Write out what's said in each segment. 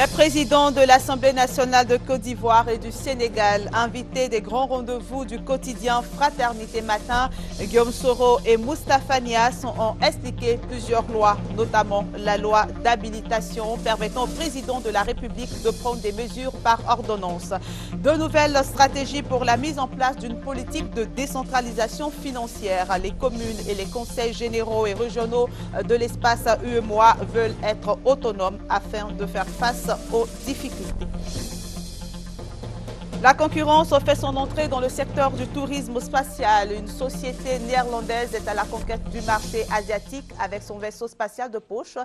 Les présidents de l'Assemblée nationale de Côte d'Ivoire et du Sénégal, invités des grands rendez-vous du quotidien Fraternité Matin, Guillaume Soro et Moustapha Niasse ont expliqué plusieurs lois, notamment la loi d'habilitation permettant au président de la République de prendre des mesures par ordonnance. De nouvelles stratégies pour la mise en place d'une politique de décentralisation financière. Les communes et les conseils généraux et régionaux de l'espace UEMOA veulent être autonomes afin de faire face aux difficultés. La concurrence fait son entrée dans le secteur du tourisme spatial. Une société néerlandaise est à la conquête du marché asiatique avec son vaisseau spatial de poche.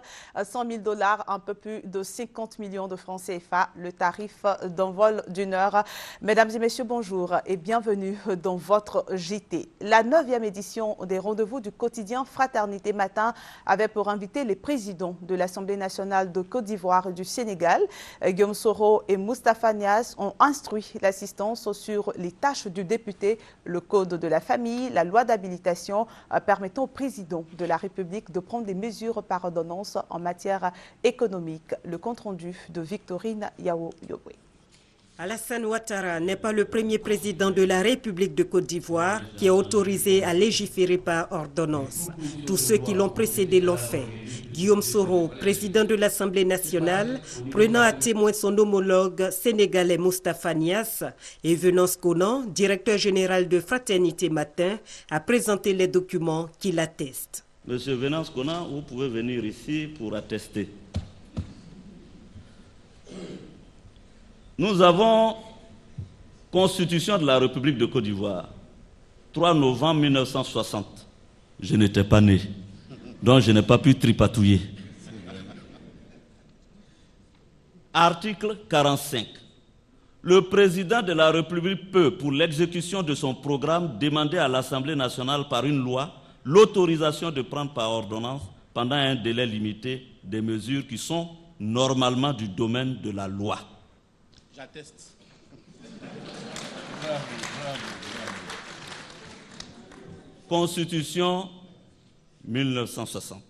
100 000 $, un peu plus de 50 millions de francs CFA, le tarif d'un vol d'une heure. Mesdames et messieurs, bonjour et bienvenue dans votre JT. La 9e édition des rendez-vous du quotidien Fraternité Matin avait pour invité les présidents de l'Assemblée nationale de Côte d'Ivoire et du Sénégal. Guillaume Soro et Moustapha Niasse ont instruit l'assistance sur les tâches du député, le code de la famille, la loi d'habilitation permettant au président de la République de prendre des mesures par ordonnance en matière économique. Le compte-rendu de Victorine Yao-Yobwe. Alassane Ouattara n'est pas le premier président de la République de Côte d'Ivoire qui est autorisé à légiférer par ordonnance. Tous ceux qui l'ont précédé l'ont fait. Guillaume Soro, président de l'Assemblée nationale, prenant à témoin son homologue sénégalais Moustapha Niasse, et Venance Conan, directeur général de Fraternité Matin, a présenté les documents qui l'attestent. Monsieur Venance Conan, vous pouvez venir ici pour attester. Nous avons Constitution de la République de Côte d'Ivoire, 3 novembre 1960. Je n'étais pas né, donc je n'ai pas pu tripatouiller. Article 45. Le président de la République peut, pour l'exécution de son programme, demander à l'Assemblée nationale par une loi l'autorisation de prendre par ordonnance, pendant un délai limité, des mesures qui sont normalement du domaine de la loi. J'atteste. Constitution 1960.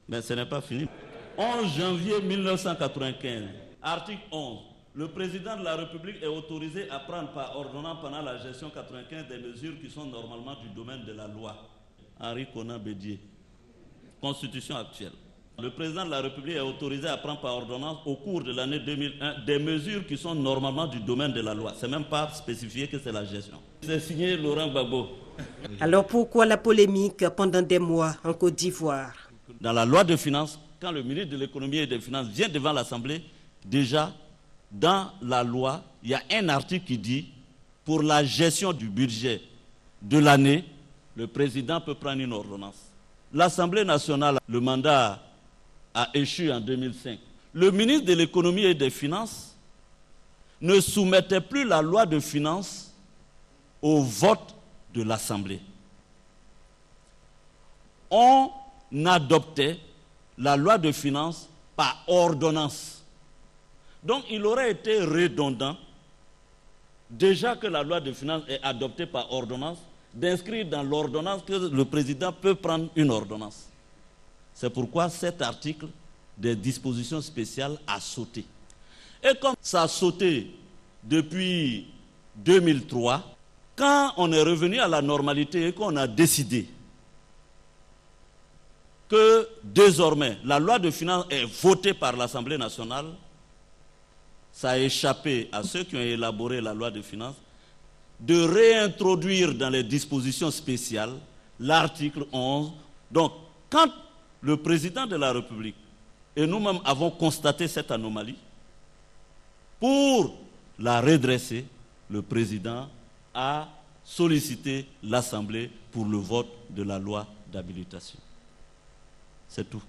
Mais ce n'est pas fini. 11 janvier 1995, article 11. Le président de la République est autorisé à prendre par ordonnance pendant la gestion 95 des mesures qui sont normalement du domaine de la loi. Henri Conan Bédier. Constitution actuelle. Le président de la République est autorisé à prendre par ordonnance au cours de l'année 2001 des mesures qui sont normalement du domaine de la loi. Ce n'est même pas spécifié que c'est la gestion. C'est signé Laurent Gbagbo. Alors pourquoi la polémique pendant des mois en Côte d'Ivoire? Dans la loi de finances, quand le ministre de l'économie et des finances vient devant l'Assemblée, déjà, dans la loi, il y a un article qui dit pour la gestion du budget de l'année, le président peut prendre une ordonnance. L'Assemblée nationale, le mandat a échu en 2005. Le ministre de l'économie et des finances ne soumettait plus la loi de finances au vote de l'Assemblée. On adoptait la loi de finances par ordonnance. Donc il aurait été redondant, déjà que la loi de finances est adoptée par ordonnance, d'inscrire dans l'ordonnance que le président peut prendre une ordonnance. C'est pourquoi cet article des dispositions spéciales a sauté. Et comme ça a sauté depuis 2003, quand on est revenu à la normalité et qu'on a décidé que désormais la loi de finances est votée par l'Assemblée nationale, ça a échappé à ceux qui ont élaboré la loi de finances de réintroduire dans les dispositions spéciales l'article 11. Donc, quand le président de la République et nous-mêmes avons constaté cette anomalie, pour la redresser, le président a sollicité l'Assemblée pour le vote de la loi d'habilitation. C'est tout.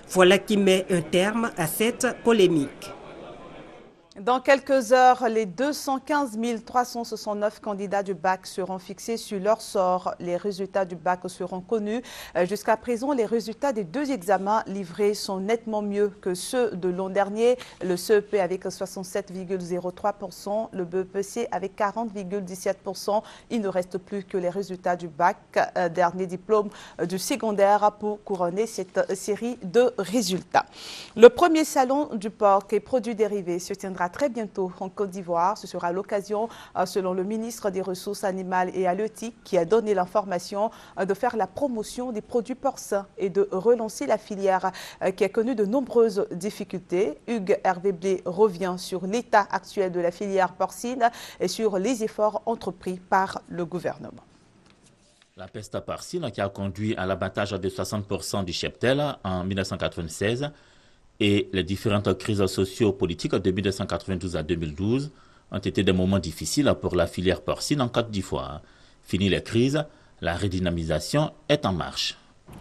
Voilà qui met un terme à cette polémique. Dans quelques heures, les 215 369 candidats du bac seront fixés sur leur sort. Les résultats du bac seront connus. Jusqu'à présent, les résultats des 2 examens livrés sont nettement mieux que ceux de l'an dernier. Le CEP avec 67,03%, le BEPC avec 40,17%. Il ne reste plus que les résultats du bac, dernier diplôme du secondaire pour couronner cette série de résultats. Le premier salon du porc et produits dérivés se tiendra très bientôt en Côte d'Ivoire. Ce sera l'occasion, selon le ministre des Ressources animales et halieutiques, qui a donné l'information, de faire la promotion des produits porcins et de relancer la filière qui a connu de nombreuses difficultés. Hugues Hervé Blé revient sur l'état actuel de la filière porcine et sur les efforts entrepris par le gouvernement. La peste porcine qui a conduit à l'abattage de 60% du cheptel en 1996 et les différentes crises socio-politiques de 1992 à 2012 ont été des moments difficiles pour la filière porcine en Côte d'Ivoire. Fini les crises, la redynamisation est en marche.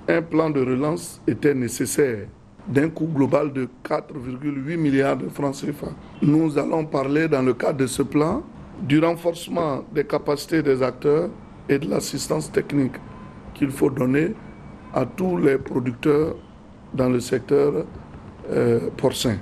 Un plan de relance était nécessaire d'un coût global de 4,8 milliards de francs CFA. Nous allons parler dans le cadre de ce plan du renforcement des capacités des acteurs et de l'assistance technique qu'il faut donner à tous les producteurs dans le secteur porcin.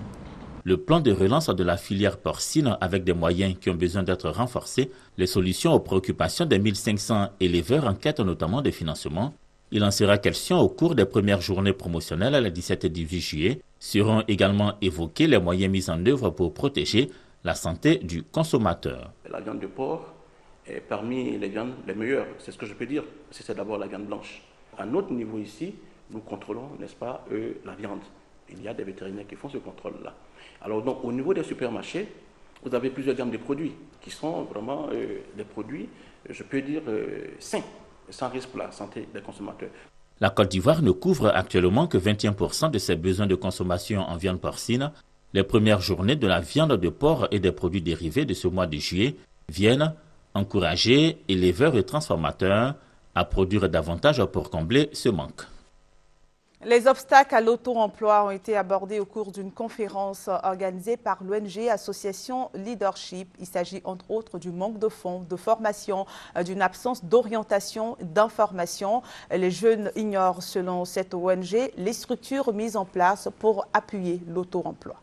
Le plan de relance de la filière porcine avec des moyens qui ont besoin d'être renforcés, les solutions aux préoccupations des 1500 éleveurs en quête notamment de financement. Il en sera question au cours des premières journées promotionnelles le 17 et 18 juillet. Seront également évoqués les moyens mis en œuvre pour protéger la santé du consommateur. La viande de porc est parmi les viandes les meilleures, c'est ce que je peux dire, c'est d'abord la viande blanche. À notre niveau ici, nous contrôlons, n'est-ce pas, la viande. Il y a des vétérinaires qui font ce contrôle-là. Alors donc, au niveau des supermarchés, vous avez plusieurs gammes de produits qui sont vraiment des produits, je peux dire, sains, sans risque pour la santé des consommateurs. La Côte d'Ivoire ne couvre actuellement que 21% de ses besoins de consommation en viande porcine. Les premières journées de la viande de porc et des produits dérivés de ce mois de juillet viennent encourager éleveurs et transformateurs à produire davantage pour combler ce manque. Les obstacles à l'auto-emploi ont été abordés au cours d'une conférence organisée par l'ONG Association Leadership. Il s'agit entre autres du manque de fonds, de formation, d'une absence d'orientation, d'information. Les jeunes ignorent, selon cette ONG, les structures mises en place pour appuyer l'auto-emploi.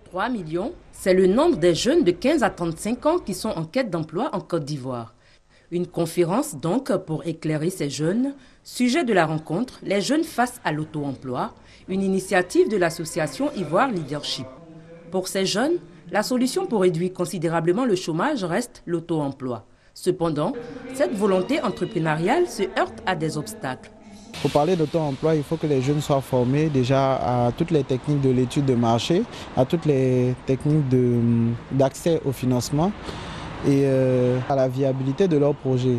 3 millions, c'est le nombre des jeunes de 15 à 35 ans qui sont en quête d'emploi en Côte d'Ivoire. Une conférence donc pour éclairer ces jeunes. Sujet de la rencontre, les jeunes face à l'auto-emploi, une initiative de l'association Ivoire Leadership. Pour ces jeunes, la solution pour réduire considérablement le chômage reste l'auto-emploi. Cependant, cette volonté entrepreneuriale se heurte à des obstacles. Pour parler d'auto-emploi, il faut que les jeunes soient formés déjà à toutes les techniques de l'étude de marché, à toutes les techniques d'accès au financement et à la viabilité de leur projet.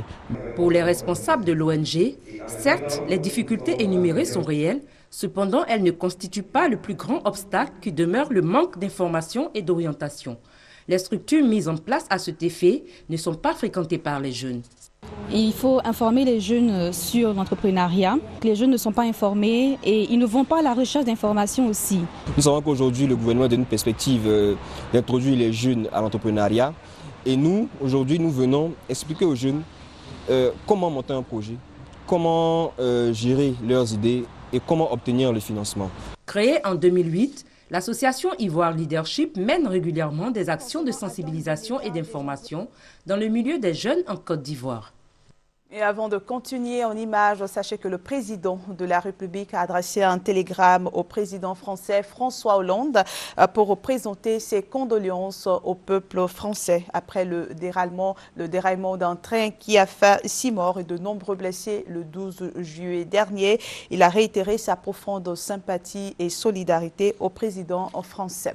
Pour les responsables de l'ONG, certes, les difficultés énumérées sont réelles, cependant, elles ne constituent pas le plus grand obstacle qui demeure le manque d'information et d'orientation. Les structures mises en place à cet effet ne sont pas fréquentées par les jeunes. Il faut informer les jeunes sur l'entrepreneuriat. Les jeunes ne sont pas informés et ils ne vont pas à la recherche d'informations aussi. Nous savons qu'aujourd'hui, le gouvernement donne une perspective d'introduire les jeunes à l'entrepreneuriat. Et nous, aujourd'hui, nous venons expliquer aux jeunes comment monter un projet, comment gérer leurs idées et comment obtenir le financement. Créée en 2008, l'association Ivoire Leadership mène régulièrement des actions de sensibilisation et d'information dans le milieu des jeunes en Côte d'Ivoire. Et avant de continuer en images, sachez que le président de la République a adressé un télégramme au président français François Hollande pour présenter ses condoléances au peuple français après le déraillement d'un train qui a fait 6 morts et de nombreux blessés le 12 juillet dernier. Il a réitéré sa profonde sympathie et solidarité au président français.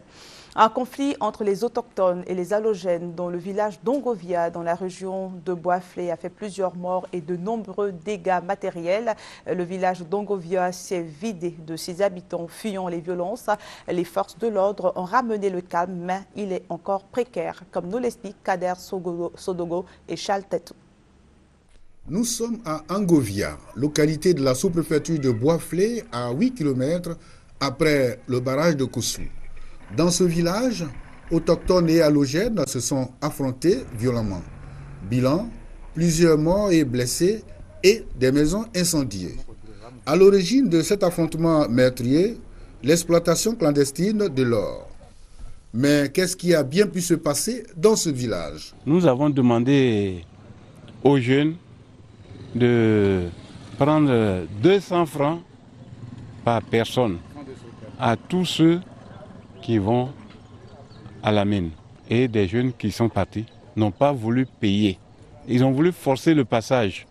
Un conflit entre les autochtones et les allogènes dans le village d'Ongovia, dans la région de Boisflé, a fait plusieurs morts et de nombreux dégâts matériels. Le village d'Ongovia s'est vidé de ses habitants, fuyant les violences. Les forces de l'ordre ont ramené le calme, mais il est encore précaire, comme nous l'expliquent Kader Sodogo et Charles Tetou. Nous sommes à Ongovia, localité de la sous-préfecture de Boisflé, à 8 km après le barrage de Koussou. Dans ce village, autochtones et halogènes se sont affrontés violemment. Bilan, plusieurs morts et blessés et des maisons incendiées. À l'origine de cet affrontement meurtrier, l'exploitation clandestine de l'or. Mais qu'est-ce qui a bien pu se passer dans ce village? Nous avons demandé aux jeunes de prendre 200 francs par personne à tous ceux qui vont à la mine. Et des jeunes qui sont partis n'ont pas voulu payer. Ils ont voulu forcer le passage.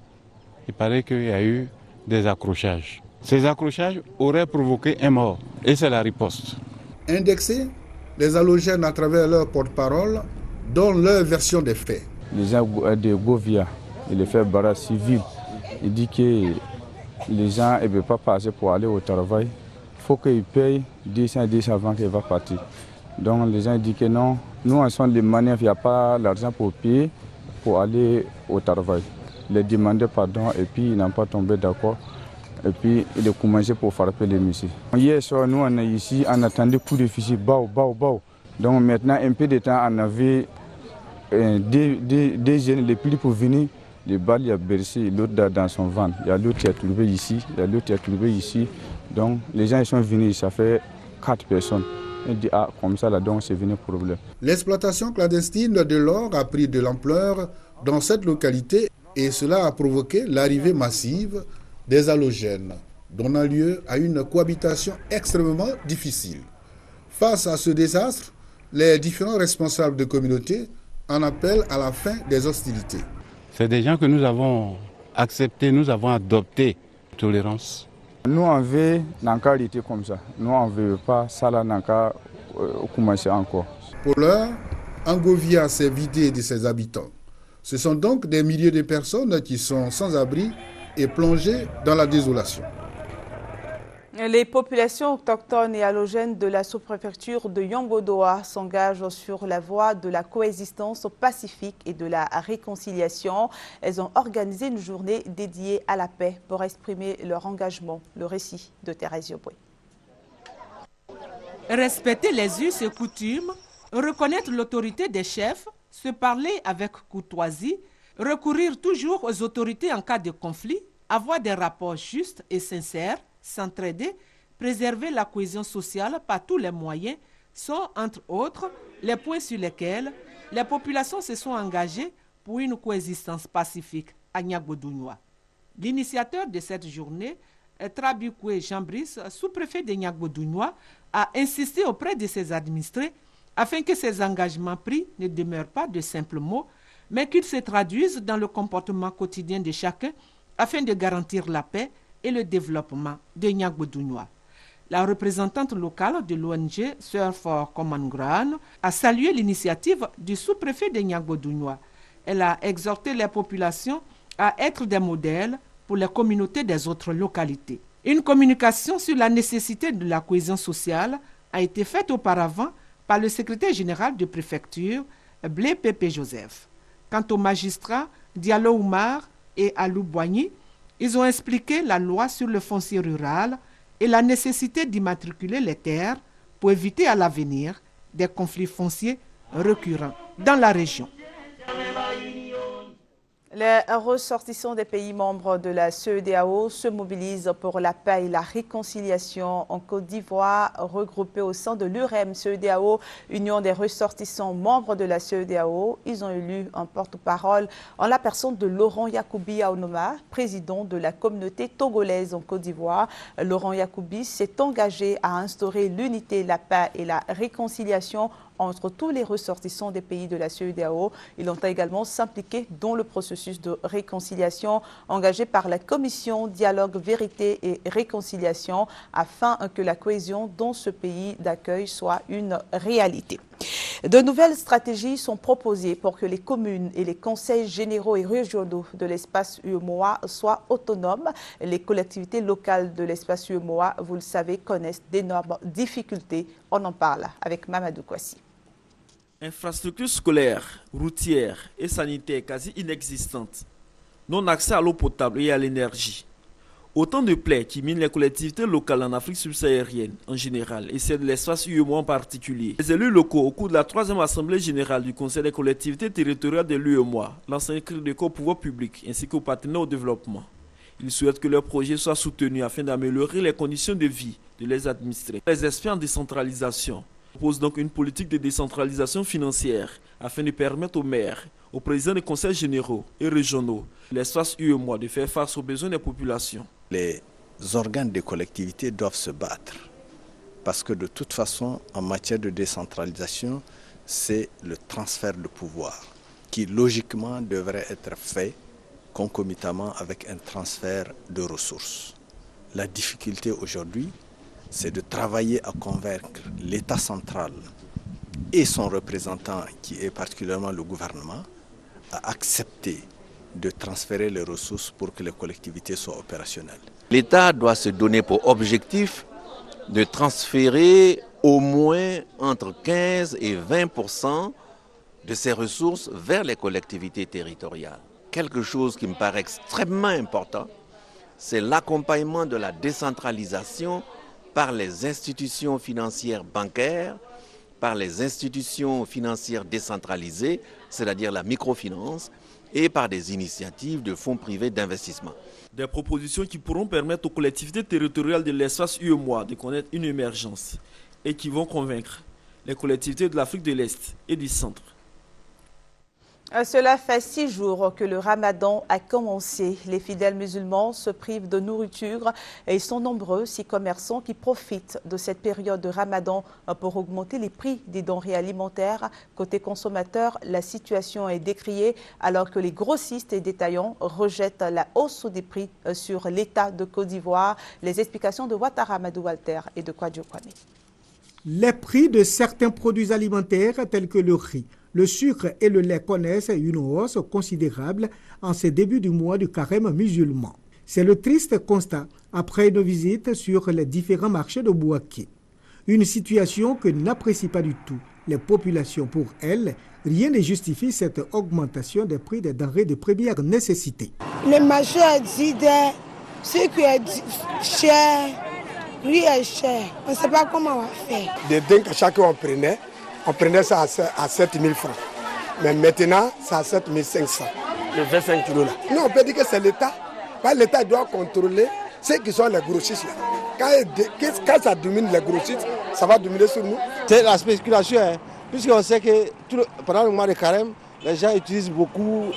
Il paraît qu'il y a eu des accrochages. Ces accrochages auraient provoqué un mort. Et c'est la riposte. Indexés, les halogènes à travers leur porte-parole donnent leur version des faits. Les gens de Govia, il fait barrage civil. Il dit que les gens ne peuvent pas passer pour aller au travail. Il faut qu'ils payent 10 avant qu'ils vont partir. Donc les gens disent que non, nous en sommes des manœuvres, il n'y a pas l'argent pour payer pour aller au travail. Ils les demandaient pardon et puis ils n'ont pas tombé d'accord. Et puis il a commencé pour frapper les missiles. Hier soir, nous on est ici, on attendait coup de fusil, bao. Donc maintenant, un peu de temps, on avait des jeunes, les plus pour venir. Les balles, il y a bercé, l'autre dans son ventre. Il y a l'autre qui a trouvé ici, il y a l'autre qui a trouvé ici. Donc les gens ils sont venus, ça fait 4 personnes. Il dit comme ça là, donc c'est venu problème. L'exploitation clandestine de l'or a pris de l'ampleur dans cette localité et cela a provoqué l'arrivée massive des halogènes, donnant lieu à une cohabitation extrêmement difficile. Face à ce désastre, les différents responsables de communautés en appellent à la fin des hostilités. C'est des gens que nous avons acceptés, nous avons adopté tolérance. Nous on veut dans qualité comme ça. Nous on veut pas ça là dans cas commencer encore. Pour l'heure, Angovia s'est vidé de ses habitants. Ce sont donc des milliers de personnes qui sont sans abri et plongées dans la désolation. Les populations autochtones et halogènes de la sous-préfecture de Yongodoa s'engagent sur la voie de la coexistence pacifique et de la réconciliation. Elles ont organisé une journée dédiée à la paix pour exprimer leur engagement. Le récit de Thérèse Yoboué. Respecter les us et coutumes, reconnaître l'autorité des chefs, se parler avec courtoisie, recourir toujours aux autorités en cas de conflit, avoir des rapports justes et sincères, s'entraider, préserver la cohésion sociale par tous les moyens sont, entre autres, les points sur lesquels les populations se sont engagées pour une coexistence pacifique à Niagbodounoua. L'initiateur de cette journée, Trabikwe Jean-Brice, sous-préfet de Niagbodounoua, a insisté auprès de ses administrés afin que ces engagements pris ne demeurent pas de simples mots, mais qu'ils se traduisent dans le comportement quotidien de chacun afin de garantir la paix et le développement de Niagbodounoua. La représentante locale de l'ONG Sœurs for Common Ground a salué l'initiative du sous-préfet de Niagbodounoua. Elle a exhorté les populations à être des modèles pour les communautés des autres localités. Une communication sur la nécessité de la cohésion sociale a été faite auparavant par le secrétaire général de préfecture, Blé Pépé Joseph. Quant aux magistrats Diallo Oumar et Alou Boigny, ils ont expliqué la loi sur le foncier rural et la nécessité d'immatriculer les terres pour éviter à l'avenir des conflits fonciers récurrents dans la région. Les ressortissants des pays membres de la CEDEAO se mobilisent pour la paix et la réconciliation en Côte d'Ivoire, regroupés au sein de l'UREM CEDEAO, Union des ressortissants membres de la CEDEAO. Ils ont élu un porte-parole en la personne de Laurent Yacoubi Aonoma, président de la communauté togolaise en Côte d'Ivoire. Laurent Yacoubi s'est engagé à instaurer l'unité, la paix et la réconciliation entre tous les ressortissants des pays de la CEDEAO. Ils ont également s'impliquer dans le processus de réconciliation engagé par la Commission Dialogue, Vérité et Réconciliation afin que la cohésion dans ce pays d'accueil soit une réalité. De nouvelles stratégies sont proposées pour que les communes et les conseils généraux et régionaux de l'espace UEMOA soient autonomes. Les collectivités locales de l'espace UEMOA, vous le savez, connaissent d'énormes difficultés. On en parle avec Mamadou Kouassi. Infrastructures scolaires, routières et sanitaires quasi inexistantes. Non accès à l'eau potable et à l'énergie. Autant de plaies qui minent les collectivités locales en Afrique subsaharienne en général et celles de l'espace UEMOA en particulier. Les élus locaux, au cours de la 3e Assemblée générale du Conseil des collectivités territoriales de l'UEMOA, lancent un cri de cœur au pouvoir public ainsi qu'aux partenaires au développement. Ils souhaitent que leurs projets soient soutenus afin d'améliorer les conditions de vie de leurs administrés. Les experts en décentralisation proposent donc une politique de décentralisation financière afin de permettre aux maires, aux présidents des conseils généraux et régionaux de l'espace UEMOA de faire face aux besoins des populations. Les organes des collectivités doivent se battre parce que de toute façon, en matière de décentralisation, c'est le transfert de pouvoir qui logiquement devrait être fait concomitamment avec un transfert de ressources. La difficulté aujourd'hui, c'est de travailler à convaincre l'État central et son représentant, qui est particulièrement le gouvernement, à accepter de transférer les ressources pour que les collectivités soient opérationnelles. L'État doit se donner pour objectif de transférer au moins entre 15 et 20% de ses ressources vers les collectivités territoriales. Quelque chose qui me paraît extrêmement important, c'est l'accompagnement de la décentralisation par les institutions financières bancaires, par les institutions financières décentralisées, c'est-à-dire la microfinance, et par des initiatives de fonds privés d'investissement. Des propositions qui pourront permettre aux collectivités territoriales de l'espace UEMOA de connaître une émergence et qui vont convaincre les collectivités de l'Afrique de l'Est et du Centre. Cela fait 6 jours que le ramadan a commencé. Les fidèles musulmans se privent de nourriture et ils sont nombreux, ces commerçants qui profitent de cette période de ramadan pour augmenter les prix des denrées alimentaires. Côté consommateur, la situation est décriée alors que les grossistes et détaillants rejettent la hausse des prix sur l'État de Côte d'Ivoire. Les explications de Ouattara Madou Walter et de Kwadjo Kwame. Les prix de certains produits alimentaires tels que le riz, le sucre et le lait connaissent une hausse considérable en ce début du mois du carême musulman. C'est le triste constat après une visite sur les différents marchés de Bouaké. Une situation que n'apprécient pas du tout les populations. Pour elles, rien ne justifie cette augmentation des prix des denrées de première nécessité. Le marché a dit sucre est cher, riz est cher. On ne sait pas comment on va faire. Des dingues que chacun on prenait ça à 7 000 francs. Mais maintenant, c'est à 7 500. Le 25 kilos là. Non, on peut dire que c'est l'État. L'État doit contrôler ceux qui sont les grossistes là. Quand ça domine les grossistes, ça va dominer sur nous. C'est la spéculation, hein, puisqu'on sait que pendant le mois de carême, les gens utilisent beaucoup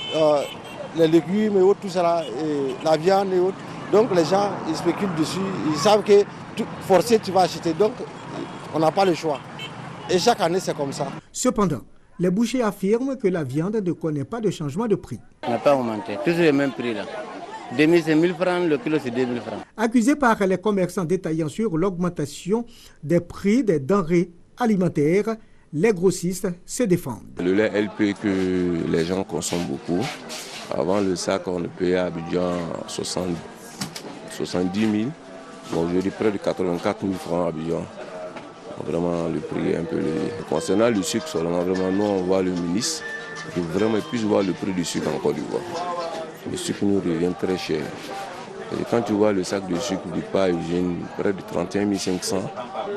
les légumes et autres, tout ça là, et la viande et autres. Donc les gens, ils spéculent dessus. Ils savent que forcé, tu vas acheter. Donc, on n'a pas le choix. Et chaque année, c'est comme ça. Cependant, les bouchers affirment que la viande ne connaît pas de changement de prix. On n'a pas augmenté. Toujours le même prix là. 2000 c'est 1000 francs, le kilo c'est 2000 francs. Accusés par les commerçants détaillants sur l'augmentation des prix des denrées alimentaires, les grossistes se défendent. Le lait LP que les gens consomment beaucoup. Avant le sac, on le payait à Abidjan 70 000. Bon, aujourd'hui, près de 84 000 francs à Abidjan. Vraiment, le prix est un peu élevé. Concernant le sucre, seulement, vraiment, nous, on voit le ministre qui vraiment puisse voir le prix du sucre en Côte d'Ivoire. Le sucre nous revient très cher. Et quand tu vois le sac de sucre du pas Eugène, près de 31 500,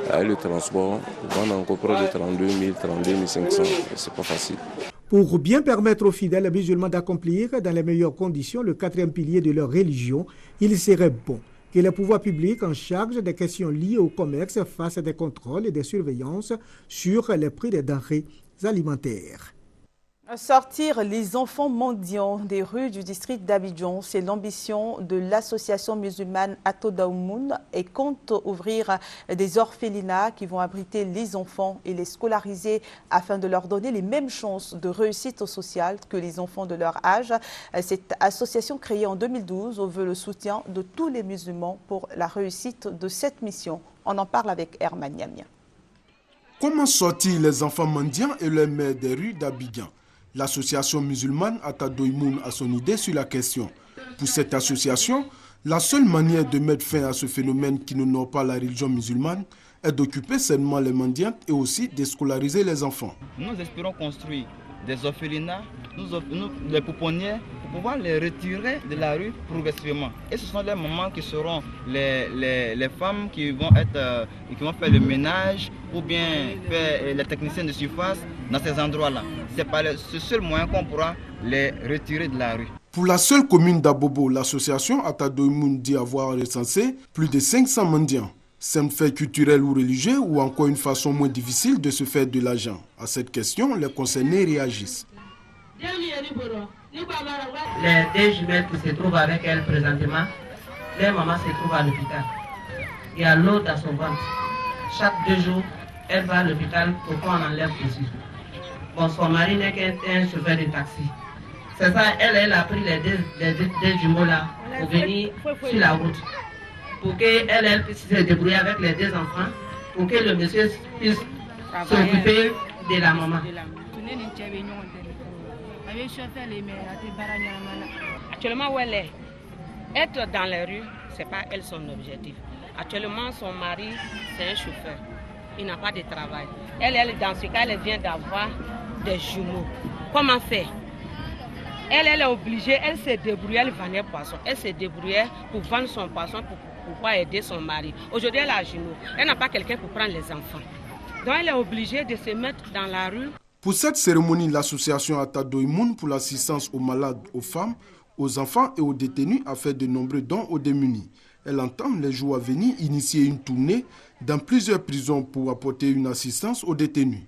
avec le transport, on vend encore près de 32 000, 32 500. C'est pas facile. Pour bien permettre aux fidèles musulmans d'accomplir dans les meilleures conditions le 4e pilier de leur religion, il serait bon que les pouvoirs publics en charge des questions liées au commerce fassent des contrôles et des surveillances sur les prix des denrées alimentaires. Sortir les enfants mendiants des rues du district d'Abidjan, c'est l'ambition de l'association musulmane Atodaoumoun et compte ouvrir des orphelinats qui vont abriter les enfants et les scolariser afin de leur donner les mêmes chances de réussite sociale que les enfants de leur âge. Cette association créée en 2012 veut le soutien de tous les musulmans pour la réussite de cette mission. On en parle avec Herman Niamia. Comment sortir les enfants mendiants et les mères des rues d'Abidjan? L'association musulmane Atodaoumoun a son idée sur la question. Pour cette association, la seule manière de mettre fin à ce phénomène qui n'honore pas la religion musulmane est d'occuper sainement les mendiantes et aussi de scolariser les enfants. Nous espérons construire des orphelinats, nous les pouponnières, pour pouvoir les retirer de la rue progressivement. Et ce sont les mamans qui seront les femmes qui vont faire le ménage ou bien faire les techniciens de surface dans ces endroits-là. C'est par ce seul moyen qu'on pourra les retirer de la rue. Pour la seule commune d'Abobo, l'association Atadoimoun dit avoir recensé plus de 500 mendiants. Simple fait culturel ou religieux ou encore une façon moins difficile de se faire de l'argent? À cette question, les concernés réagissent. Les deux jumelles qui se trouvent avec elle présentement, leur maman se trouve à l'hôpital. Il y a l'eau dans son ventre. Chaque 2 jours, elle va à l'hôpital pour qu'on enlève dessus. Bon, son mari n'est qu'un chauffeur de taxi. C'est ça, elle a pris les deux jumeaux là pour venir sur la route. Pour qu'elle puisse se débrouiller avec les 2 enfants, pour que le monsieur puisse s'occuper de la maman. Actuellement où elle est, être dans les rues, ce n'est pas elle son objectif. Actuellement, son mari, c'est un chauffeur. Il n'a pas de travail. Elle, dans ce cas, elle vient d'avoir des jumeaux. Comment faire? Elle est obligée, elle se débrouille, elle vendait poisson. Elle se débrouillait pour vendre son poisson pour pouvoir aider son mari. Aujourd'hui, elle a jumeaux. Elle n'a pas quelqu'un pour prendre les enfants. Donc, elle est obligée de se mettre dans la rue. Pour cette cérémonie, l'association Atadoimoun pour l'assistance aux malades, aux femmes, aux enfants et aux détenus a fait de nombreux dons aux démunis. Elle entame les jours à venir initier une tournée dans plusieurs prisons pour apporter une assistance aux détenus.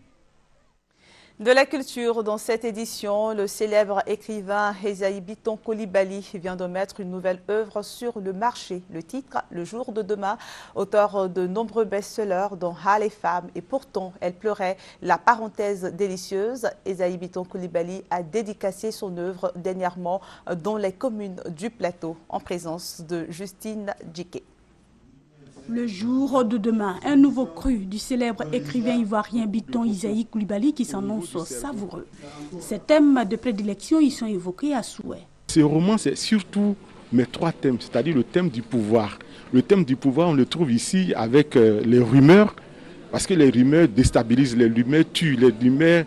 De la culture, dans cette édition, le célèbre écrivain Esaïe Biton Coulibaly vient de mettre une nouvelle œuvre sur le marché. Le titre, Le jour de demain, auteur de nombreux best-sellers dont Ha les femmes et Pourtant elle pleurait, La parenthèse délicieuse. Esaïe Biton Coulibaly a dédicacé son œuvre dernièrement dans les communes du plateau en présence de Justine Djiké. Le jour de demain, un nouveau cru du célèbre écrivain ivoirien Biton Esaïe Coulibaly qui s'annonce savoureux. Ces thèmes de prédilection y sont évoqués à souhait. Ce roman, c'est surtout mes 3 thèmes, c'est-à-dire le thème du pouvoir. Le thème du pouvoir, on le trouve ici avec les rumeurs, parce que les rumeurs déstabilisent, les rumeurs tuent, les rumeurs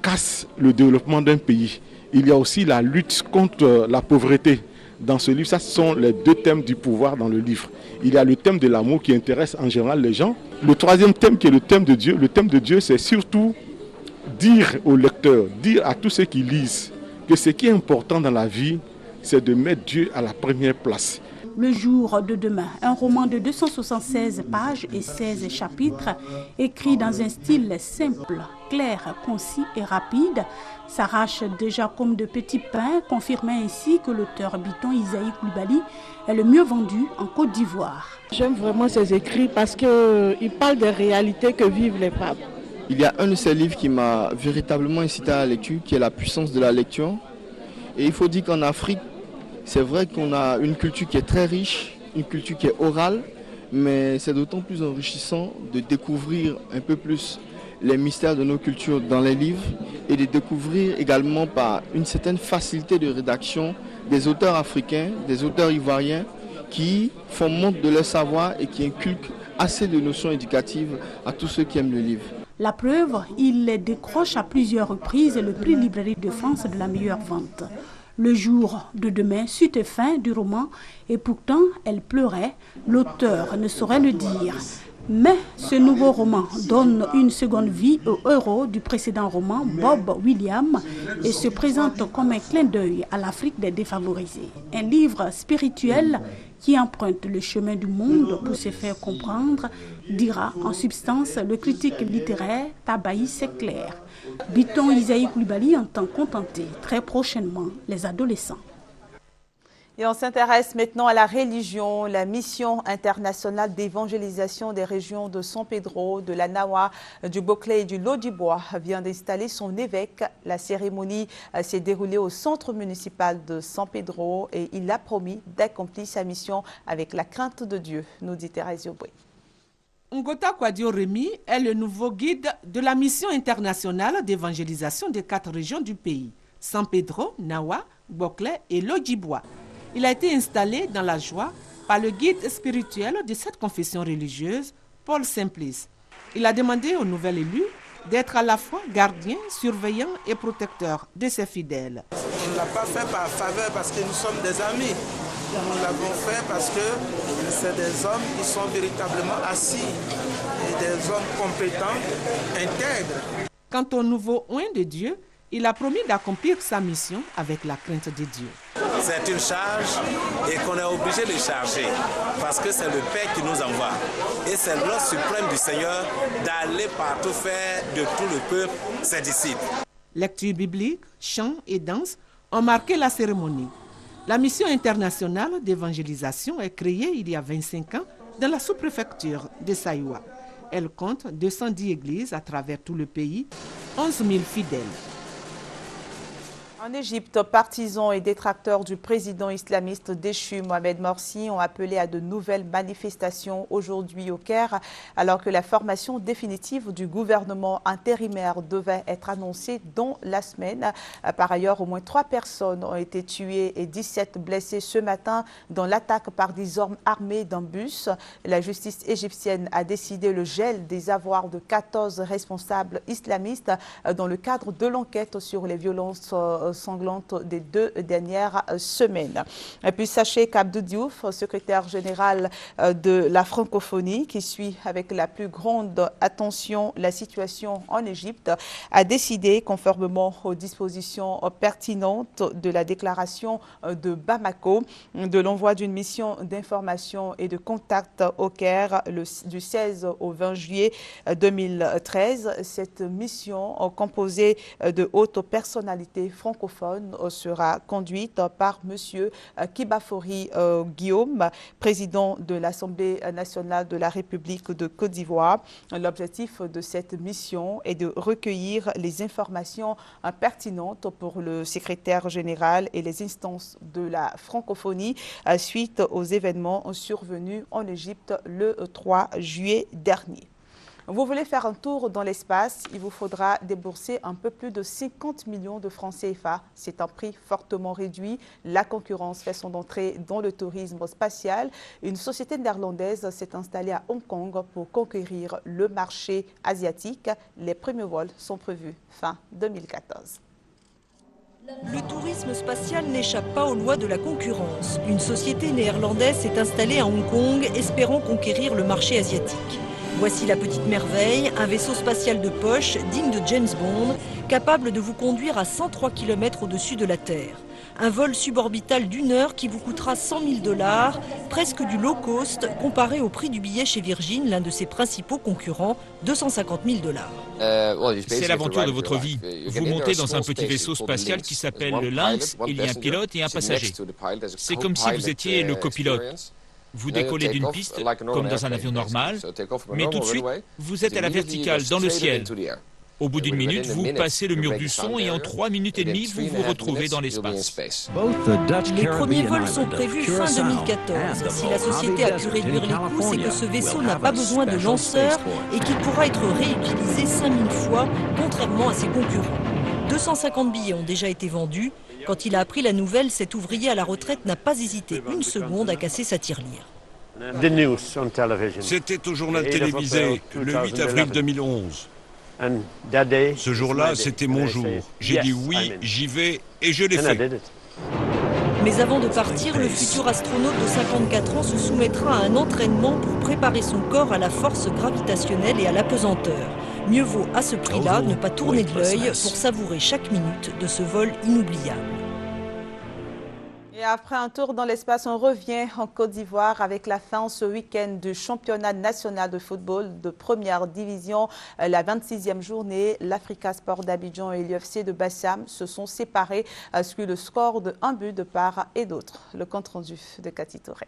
cassent le développement d'un pays. Il y a aussi la lutte contre la pauvreté. Dans ce livre, ça ce sont les 2 thèmes du pouvoir dans le livre. Il y a le thème de l'amour qui intéresse en général les gens. Le 3e thème qui est le thème de Dieu. Le thème de Dieu, c'est surtout dire aux lecteurs, dire à tous ceux qui lisent que ce qui est important dans la vie, c'est de mettre Dieu à la première place. Le jour de demain, un roman de 276 pages et 16 chapitres, écrit dans un style simple, clair, concis et rapide, s'arrache déjà comme de petits pains, confirmant ainsi que l'auteur Biton Esaïe Coulibaly est le mieux vendu en Côte d'Ivoire. J'aime vraiment ses écrits parce qu'il parle des réalités que vivent les femmes. Il y a un de ces livres qui m'a véritablement incité à la lecture, qui est La puissance de la lecture. Et il faut dire qu'en Afrique, c'est vrai qu'on a une culture qui est très riche, une culture qui est orale, mais c'est d'autant plus enrichissant de découvrir un peu plus les mystères de nos cultures dans les livres et de découvrir également par une certaine facilité de rédaction des auteurs africains, des auteurs ivoiriens qui font montre de leur savoir et qui inculquent assez de notions éducatives à tous ceux qui aiment le livre. La preuve, il décroche à plusieurs reprises le prix Librairie de France de la meilleure vente. Le jour de demain, suite et fin du roman, et pourtant elle pleurait, l'auteur ne saurait le dire. Mais ce nouveau roman donne une seconde vie au héros du précédent roman, Bob William, et se présente comme un clin d'œil à l'Afrique des défavorisés. Un livre spirituel qui emprunte le chemin du monde pour se faire comprendre, dira en substance le critique littéraire Tabaïs Seclair. Biton Esaïe Coulibaly entend contenter très prochainement les adolescents. Et on s'intéresse maintenant à la religion. La mission internationale d'évangélisation des régions de San Pedro, de la Nawa, du Boclé et du Lodibois vient d'installer son évêque. La cérémonie s'est déroulée au centre municipal de San Pedro et il a promis d'accomplir sa mission avec la crainte de Dieu, nous dit Thérèse Yoboué. Ngota Kwadio Rémi est le nouveau guide de la mission internationale d'évangélisation des 4 régions du pays, San Pedro, Nawa, Boclé et Lodibois. Il a été installé dans la joie par le guide spirituel de cette confession religieuse, Paul Simplice. Il a demandé au nouvel élu d'être à la fois gardien, surveillant et protecteur de ses fidèles. On ne l'a pas fait par faveur parce que nous sommes des amis. Nous l'avons fait parce que c'est des hommes qui sont véritablement assis et des hommes compétents, intègres. Quant au nouveau oint de Dieu, il a promis d'accomplir sa mission avec la crainte de Dieu. C'est une charge et qu'on est obligé de charger parce que c'est le Père qui nous envoie. Et c'est l'ordre suprême du Seigneur d'aller partout faire de tout le peuple ses disciples. Lecture biblique, chants et danses ont marqué la cérémonie. La mission internationale d'évangélisation est créée il y a 25 ans dans la sous-préfecture de Saïwa. Elle compte 210 églises à travers tout le pays, 11 000 fidèles. En Égypte, partisans et détracteurs du président islamiste déchu Mohamed Morsi ont appelé à de nouvelles manifestations aujourd'hui au Caire, alors que la formation définitive du gouvernement intérimaire devait être annoncée dans la semaine. Par ailleurs, au moins 3 personnes ont été tuées et 17 blessées ce matin dans l'attaque par des hommes armés d'un bus. La justice égyptienne a décidé le gel des avoirs de 14 responsables islamistes dans le cadre de l'enquête sur les violences sanglante des 2 dernières semaines. Et puis sachez qu'Abdou Diouf, secrétaire général de la francophonie, qui suit avec la plus grande attention la situation en Égypte, a décidé, conformément aux dispositions pertinentes de la déclaration de Bamako, de l'envoi d'une mission d'information et de contact au Caire du 16 au 20 juillet 2013. Cette mission, composée de hautes personnalités francophones, sera conduite par M. Kibafori Guillaume, président de l'Assemblée nationale de la République de Côte d'Ivoire. L'objectif de cette mission est de recueillir les informations pertinentes pour le secrétaire général et les instances de la francophonie suite aux événements survenus en Égypte le 3 juillet dernier. Vous voulez faire un tour dans l'espace, il vous faudra débourser un peu plus de 50 millions de francs CFA. C'est un prix fortement réduit. La concurrence fait son entrée dans le tourisme spatial. Une société néerlandaise s'est installée à Hong Kong pour conquérir le marché asiatique. Les premiers vols sont prévus fin 2014. Le tourisme spatial n'échappe pas aux lois de la concurrence. Une société néerlandaise s'est installée à Hong Kong, espérant conquérir le marché asiatique. Voici la petite merveille, un vaisseau spatial de poche digne de James Bond, capable de vous conduire à 103 km au-dessus de la Terre. Un vol suborbital d'1 heure qui vous coûtera 100 000 $, presque du low cost comparé au prix du billet chez Virgin, l'un de ses principaux concurrents, 250 000 $. C'est l'aventure de votre vie. Vous montez dans un petit vaisseau spatial qui s'appelle le Lynx. Il y a un pilote et un passager. C'est comme si vous étiez le copilote. Vous décollez d'une piste, comme dans un avion normal, mais tout de suite, vous êtes à la verticale, dans le ciel. Au bout d'une minute, vous passez le mur du son et en 3 minutes et demie, vous vous retrouvez dans l'espace. Les premiers vols sont prévus fin 2014. Si la société a pu réduire les coûts, c'est que ce vaisseau n'a pas besoin de lanceur et qu'il pourra être réutilisé 5000 fois, contrairement à ses concurrents. 250 billets ont déjà été vendus. Quand il a appris la nouvelle, cet ouvrier à la retraite n'a pas hésité une seconde à casser sa tirelire. C'était au journal télévisé le 8 avril 2011. Ce jour-là, c'était mon jour. J'ai dit oui, j'y vais et je l'ai fait. Mais avant de partir, le futur astronaute de 54 ans se soumettra à un entraînement pour préparer son corps à la force gravitationnelle et à l'apesanteur. Mieux vaut à ce prix-là ne pas tourner de l'œil pour savourer chaque minute de ce vol inoubliable. Et après un tour dans l'espace, on revient en Côte d'Ivoire avec la fin ce week-end du championnat national de football de première division. La 26e journée, l'Africa Sport d'Abidjan et l'UFC de Bassam se sont séparés sur le score de 1 but de part et d'autre. Le compte rendu de Cathy Touré.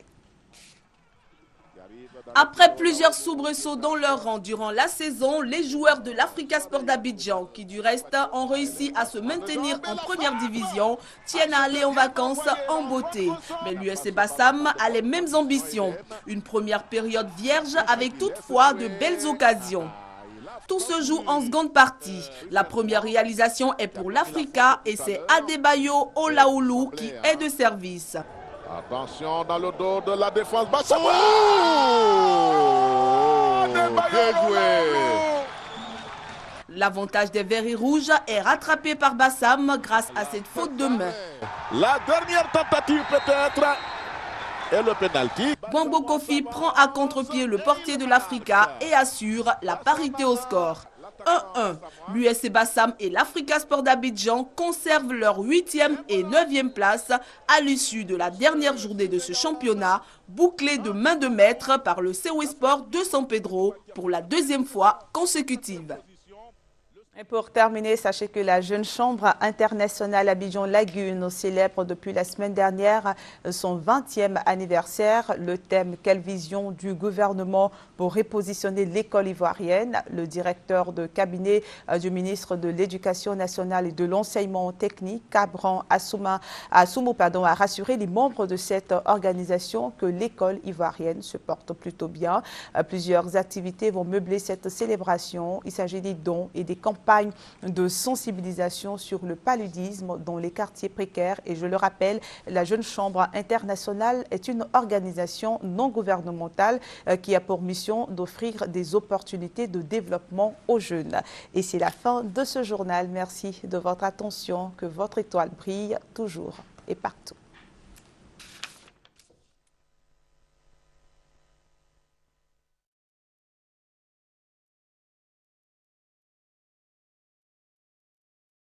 Après plusieurs soubresauts dans leur rang durant la saison, les joueurs de l'Africa Sport d'Abidjan, qui du reste ont réussi à se maintenir en première division, tiennent à aller en vacances en beauté. Mais l'UFC Bassam a les mêmes ambitions. Une première période vierge avec toutefois de belles occasions. Tout se joue en seconde partie. La première réalisation est pour l'Africa et c'est Adebayo Olaoulou qui est de service. Attention dans le dos de la défense. Bassam. Oh, bien joué. L'avantage des Verts et Rouges est rattrapé par Bassam grâce à cette faute de main. La dernière tentative peut-être. Et le pénalty. Bombo Kofi prend à contre-pied le portier de l'Africa et assure la parité au score. 1-1. L'USC Bassam et l'Africa Sport d'Abidjan conservent leur 8e et 9e place à l'issue de la dernière journée de ce championnat, bouclé de main de maître par le CW Sport de San Pedro pour la 2e fois consécutive. Et pour terminer, sachez que la Jeune Chambre internationale Abidjan Lagune célèbre depuis la semaine dernière son 20e anniversaire. Le thème « Quelle vision du gouvernement pour repositionner l'école ivoirienne ?» Le directeur de cabinet du ministre de l'Éducation nationale et de l'enseignement technique, Cabran Assoumou, a rassuré les membres de cette organisation que l'école ivoirienne se porte plutôt bien. Plusieurs activités vont meubler cette célébration. Il s'agit des dons et des campagnes de sensibilisation sur le paludisme dans les quartiers précaires. Et je le rappelle, la Jeune Chambre internationale est une organisation non gouvernementale qui a pour mission d'offrir des opportunités de développement aux jeunes. Et c'est la fin de ce journal. Merci de votre attention. Que votre étoile brille toujours et partout.